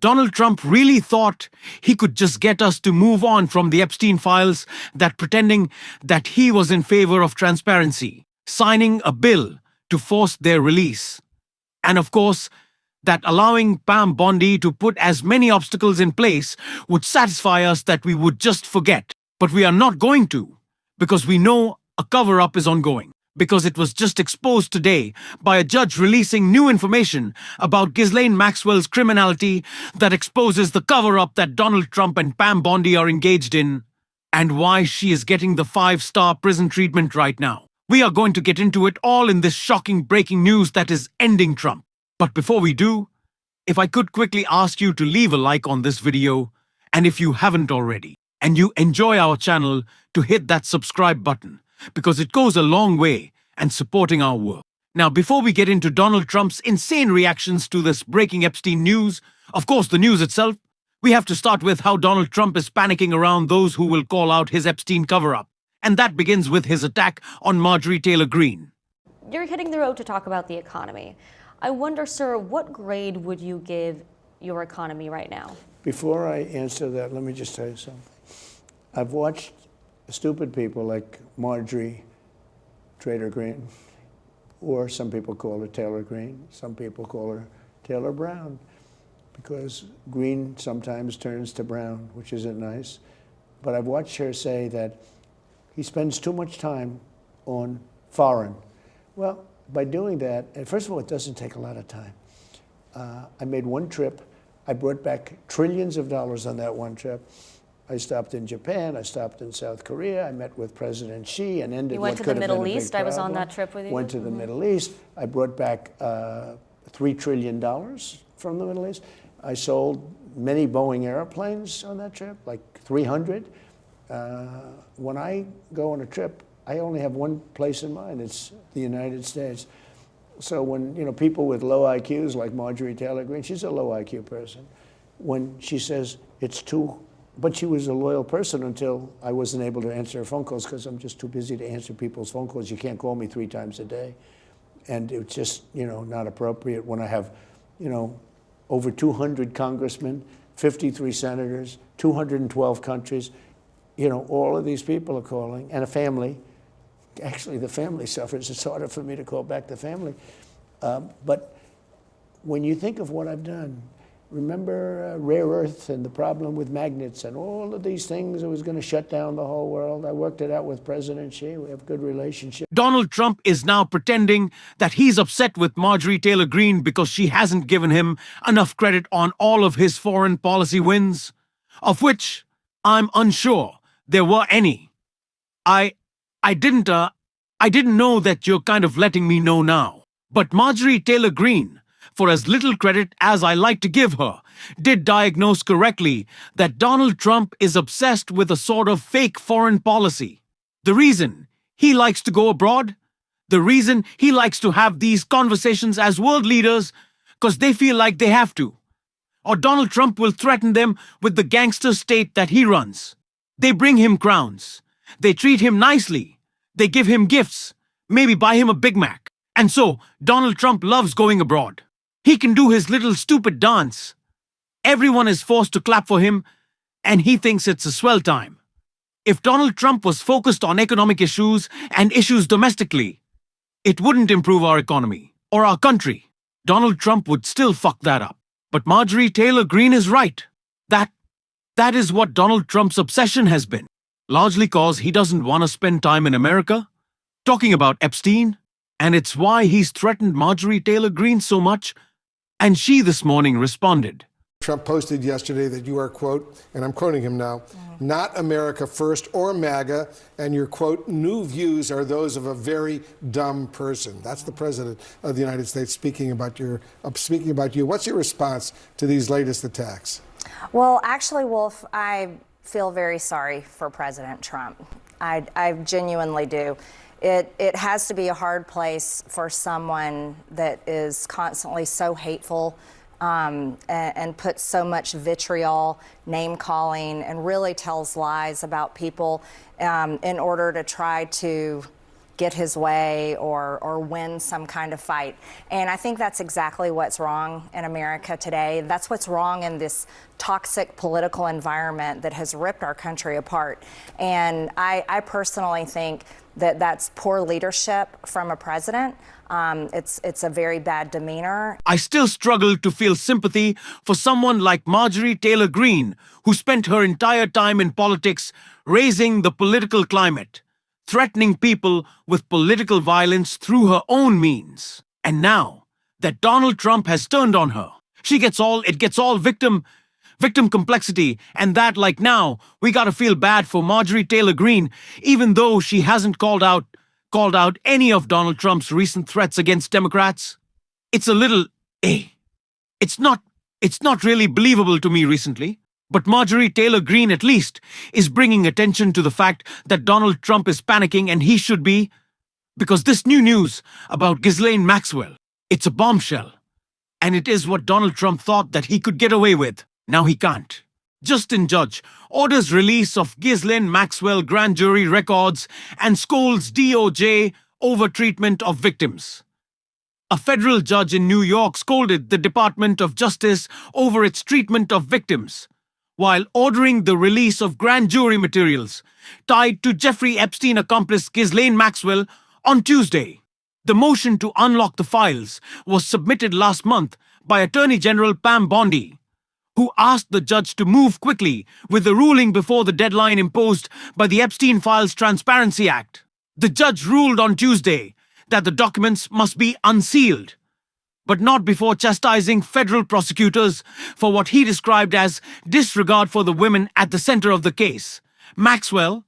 Donald Trump really thought he could just get us to move on from the Epstein files, that pretending that he was in favor of transparency, signing a bill to force their release. And of course, that allowing Pam Bondi to put as many obstacles in place would satisfy us that we would just forget. But we are not going to, because we know a cover-up is ongoing. Because it was just exposed today by a judge releasing new information about Ghislaine Maxwell's criminality that exposes the cover-up that Donald Trump and Pam Bondi are engaged in, and why she is getting the 5-star prison treatment right now. We are going to get into it all in this shocking breaking news that is ending Trump. But before we do, if I could quickly ask you to leave a like on this video, and if you haven't already, and you enjoy our channel, to hit that subscribe button, because it goes a long way in supporting our work. Now, before we get into Donald Trump's insane reactions to this breaking Epstein news, of course the news itself, we have to start with how Donald Trump is panicking around those who will call out his Epstein cover-up. And that begins with his attack on Marjorie Taylor Greene. You're hitting the road to talk about the economy. I wonder, sir, what grade would you give your economy right now? Before I answer that, let me just tell you something. I've watched stupid people like Marjorie Taylor Greene, or some people call her Taylor Greene, some people call her Taylor Brown, because green sometimes turns to brown, which isn't nice. But I've watched her say that he spends too much time on foreign. Well, by doing that, and first of all, it doesn't take a lot of time. I made one trip. I brought back trillions of dollars on that one trip. I stopped in Japan, I stopped in South Korea, I met with President Xi and ended what could have been a big problem. You went to the Middle East, I was on that trip with you? Went to the Middle East. I brought back $3 trillion from the Middle East. I sold many Boeing airplanes on that trip, like 300. When I go on a trip, I only have one place in mind, it's the United States. So when people with low IQs like Marjorie Taylor Greene, she's a low IQ person, when she says it's too, but she was a loyal person until I wasn't able to answer her phone calls because I'm just too busy to answer people's phone calls. You can't call me 3 times a day. And it's just, not appropriate when I have, over 200 congressmen, 53 senators, 212 countries. All of these people are calling, and a family. Actually, the family suffers. It's harder for me to call back the family. But when you think of what I've done, remember rare earth and the problem with magnets and all of these things that was going to shut down the whole world? I worked it out with President Xi. We have a good relationship. Donald Trump is now pretending that he's upset with Marjorie Taylor Greene because she hasn't given him enough credit on all of his foreign policy wins, of which I'm unsure there were any. I didn't know that you're kind of letting me know now. But Marjorie Taylor Greene, for as little credit as I like to give her, did diagnose correctly that Donald Trump is obsessed with a sort of fake foreign policy. The reason he likes to go abroad, the reason he likes to have these conversations as world leaders, because they feel like they have to. Or Donald Trump will threaten them with the gangster state that he runs. They bring him crowns. They treat him nicely. They give him gifts, maybe buy him a Big Mac. And so, Donald Trump loves going abroad. He can do his little stupid dance. Everyone is forced to clap for him, and he thinks it's a swell time. If Donald Trump was focused on economic issues and issues domestically, it wouldn't improve our economy or our country. Donald Trump would still fuck that up. But Marjorie Taylor Greene is right. That is what Donald Trump's obsession has been. Largely cause he doesn't want to spend time in America talking about Epstein, and it's why he's threatened Marjorie Taylor Greene so much, and she this morning responded. Trump posted yesterday that you are, quote, and I'm quoting him now, not America first or MAGA, and your, quote, new views are those of a very dumb person. That's the president of the United States speaking about you. What's your response to these latest attacks? Well, actually, Wolf, I feel very sorry for President Trump. I genuinely do. It has to be a hard place for someone that is constantly so hateful and puts so much vitriol, name-calling, and really tells lies about people in order to try to get his way or win some kind of fight. And I think that's exactly what's wrong in America today. That's what's wrong in this toxic political environment that has ripped our country apart. And I personally think that that's poor leadership from a president. It's a very bad demeanor. I still struggle to feel sympathy for someone like Marjorie Taylor Greene, who spent her entire time in politics raising the political climate, threatening people with political violence through her own means. And now that Donald Trump has turned on her, it gets all victim complexity, and that, like, now we gotta feel bad for Marjorie Taylor Greene, even though she hasn't called out any of Donald Trump's recent threats against Democrats. It's a little, it's not really believable to me recently. But Marjorie Taylor Greene, at least, is bringing attention to the fact that Donald Trump is panicking, and he should be, because this new news about GHISLAINE Maxwell, it's a bombshell. And it is what Donald Trump thought that he could get away with. Now he can't. Justin Judge orders release of GHISLAINE Maxwell grand jury records and scolds DOJ over treatment of victims. A federal judge in New York scolded the Department of Justice over its treatment of victims, while ordering the release of grand jury materials tied to Jeffrey Epstein accomplice GHISLAINE Maxwell on Tuesday. The motion to unlock the files was submitted last month by Attorney General Pam Bondi, who asked the judge to move quickly with the ruling before the deadline imposed by the Epstein Files Transparency Act. The judge ruled on Tuesday that the documents must be unsealed, but not before chastising federal prosecutors for what he described as disregard for the women at the center of the case. Maxwell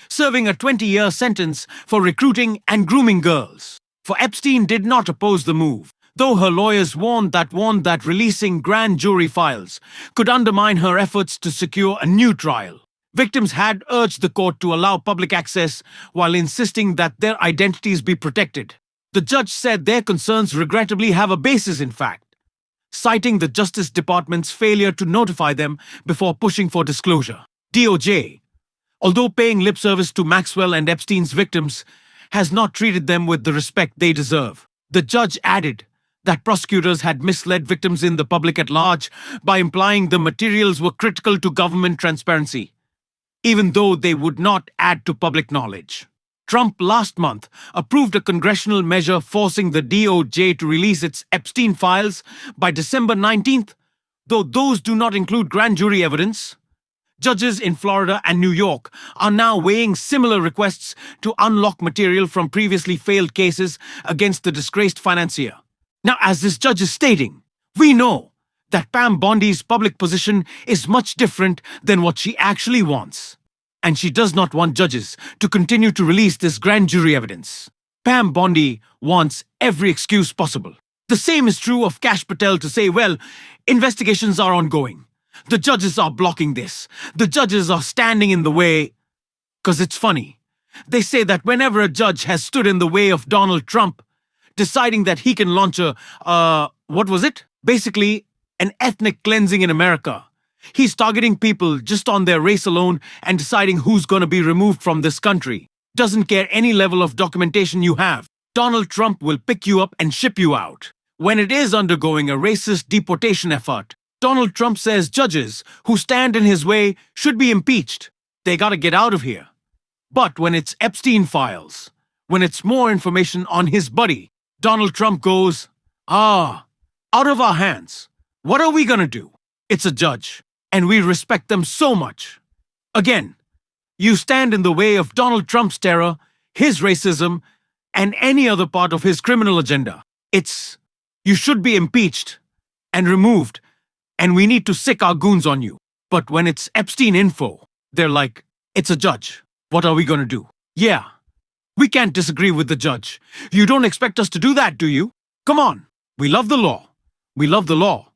serving a 20-year sentence for recruiting and grooming girls. For Epstein did not oppose the move, though her lawyers warned that releasing grand jury files could undermine her efforts to secure a new trial. Victims had urged the court to allow public access while insisting that their identities be protected. The judge said their concerns regrettably have a basis in fact, citing the Justice Department's failure to notify them before pushing for disclosure. DOJ, although paying lip service to Maxwell and Epstein's victims, has not treated them with the respect they deserve. The judge added that prosecutors had misled victims in the public at large by implying the materials were critical to government transparency, even though they would not add to public knowledge. Trump last month approved a congressional measure forcing the DOJ to release its Epstein files by December 19th, though those do not include grand jury evidence. Judges in Florida and New York are now weighing similar requests to unlock material from previously failed cases against the disgraced financier. Now, as this judge is stating, we know that Pam Bondi's public position is much different than what she actually wants. And she does not want judges to continue to release this grand jury evidence. Pam Bondi wants every excuse possible. The same is true of Kash Patel to say, well, investigations are ongoing. The judges are blocking this. The judges are standing in the way. Because it's funny. They say that whenever a judge has stood in the way of Donald Trump, deciding that he can launch what was it? Basically, an ethnic cleansing in America. He's targeting people just on their race alone and deciding who's going to be removed from this country. Doesn't care any level of documentation you have. Donald Trump will pick you up and ship you out. When it is undergoing a racist deportation effort, Donald Trump says judges who stand in his way should be impeached. They gotta get out of here. But when it's Epstein files, when it's more information on his buddy, Donald Trump goes, out of our hands. What are we gonna do? It's a judge. And we respect them so much. Again, you stand in the way of Donald Trump's terror, his racism, and any other part of his criminal agenda. You should be impeached and removed, and we need to sick our goons on you. But when it's Epstein info, they're like, it's a judge. What are we gonna do? Yeah, we can't disagree with the judge. You don't expect us to do that, do you? Come on, we love the law. We love the law.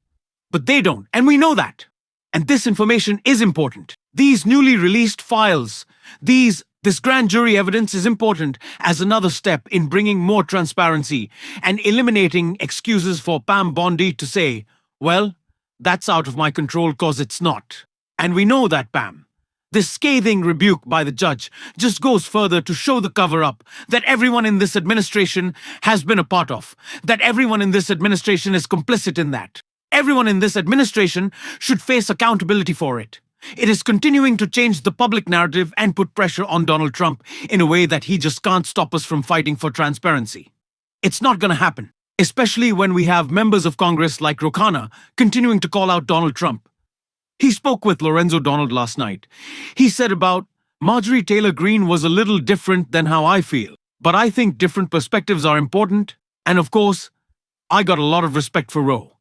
But they don't, and we know that. And this information is important. These newly released files, this grand jury evidence is important as another step in bringing more transparency and eliminating excuses for Pam Bondi to say, well, that's out of my control because it's not. And we know that, Pam, This scathing rebuke by the judge just goes further to show the cover-up that everyone in this administration has been a part of, that everyone in this administration is complicit in that. Everyone in this administration should face accountability for it. It is continuing to change the public narrative and put pressure on Donald Trump in a way that he just can't stop us from fighting for transparency. It's not going to happen, especially when we have members of Congress like Ro Khanna continuing to call out Donald Trump. He spoke with Lorenzo Donald last night. He said about Marjorie Taylor Greene was a little different than how I feel, but I think different perspectives are important. And of course, I got a lot of respect for Ro,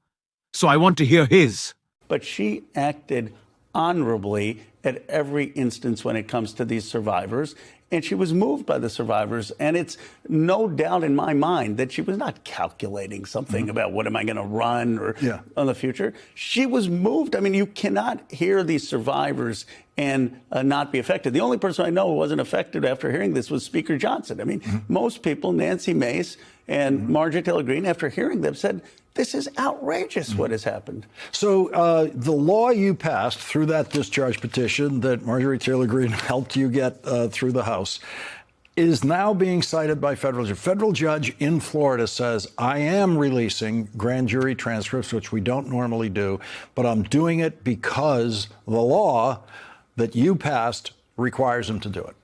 so I want to hear his. But she acted honorably at every instance when it comes to these survivors. And she was moved by the survivors. And it's no doubt in my mind that she was not calculating something about what am I going to run or on the future. She was moved. I mean, you cannot hear these survivors and not be affected. The only person I know who wasn't affected after hearing this was Speaker Johnson. I mean, most people, Nancy Mace and Marjorie Taylor Greene, after hearing them, said, this is outrageous what has happened. So the law you passed through that discharge petition that Marjorie Taylor Greene helped you get through the House is now being cited by federal judge. Federal judge in Florida says, I am releasing grand jury transcripts, which we don't normally do, but I'm doing it because the law that you passed requires him to do it.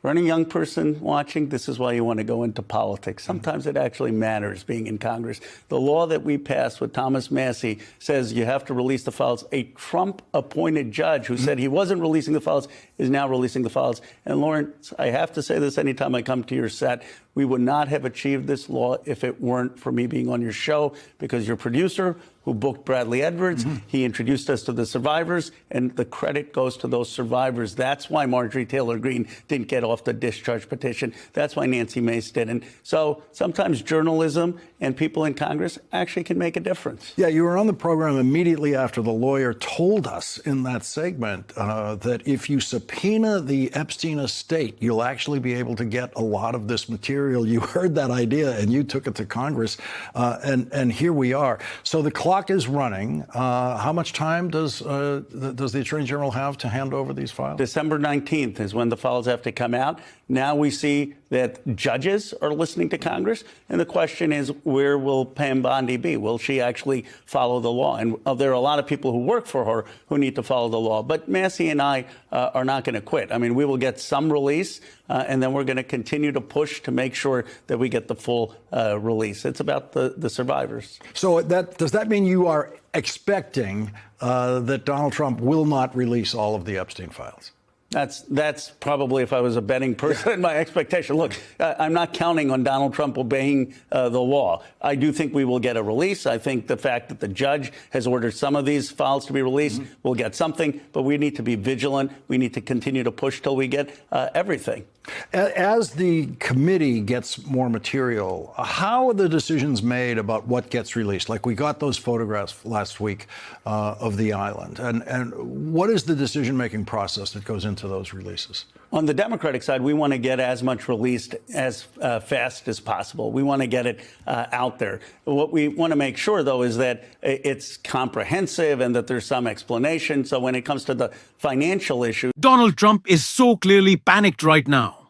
For any young person watching, this is why you want to go into politics. Sometimes it actually matters being in Congress. The law that we passed with Thomas Massie says you have to release the files. A Trump-appointed judge who said he wasn't releasing the files is now releasing the files. And Lawrence, I have to say this anytime I come to your set, we would not have achieved this law if it weren't for me being on your show, because your producer, who booked Bradley Edwards, he introduced us to the survivors, and the credit goes to those survivors. That's why Marjorie Taylor Greene didn't get off the discharge petition. That's why Nancy Mace didn't. So sometimes journalism and people in Congress actually can make a difference. Yeah, you were on the program immediately after the lawyer told us in that segment that if you subpoena the Epstein estate, you'll actually be able to get a lot of this material. You heard that idea and you took it to Congress, and here we are. So the clock is running. How much time does the Attorney General have to hand over these files? December 19th is when the files have to come out. Now we see that judges are listening to Congress, and the question is, where will Pam Bondi be? Will she actually follow the law? And there are a lot of people who work for her who need to follow the law. But Massie and I are not going to quit. I mean, we will get some release, and then we're going to continue to push to make sure that we get the full release. It's about the survivors. So does that mean you are expecting that Donald Trump will not release all of the Epstein files? That's probably, if I was a betting person, my expectation. Look, I'm not counting on Donald Trump obeying the law. I do think we will get a release. I think the fact that the judge has ordered some of these files to be released, we'll get something. But we need to be vigilant. We need to continue to push till we get everything. As the committee gets more material, how are the decisions made about what gets released? Like, we got those photographs last week of the island. And what is the decision-making process that goes into those releases? On the Democratic side, we want to get as much released as fast as possible. We want to get it out there. What we want to make sure, though, is that it's comprehensive and that there's some explanation. So when it comes to the financial issue, Donald Trump is so clearly panicked right now,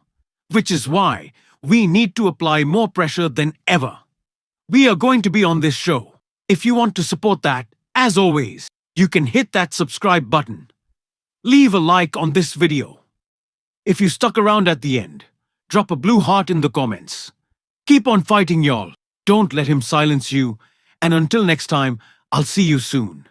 which is why we need to apply more pressure than ever. We are going to be on this show. If you want to support that, as always, you can hit that subscribe button. Leave a like on this video. If you stuck around at the end, drop a blue heart in the comments. Keep on fighting, y'all. Don't let him silence you. And until next time, I'll see you soon.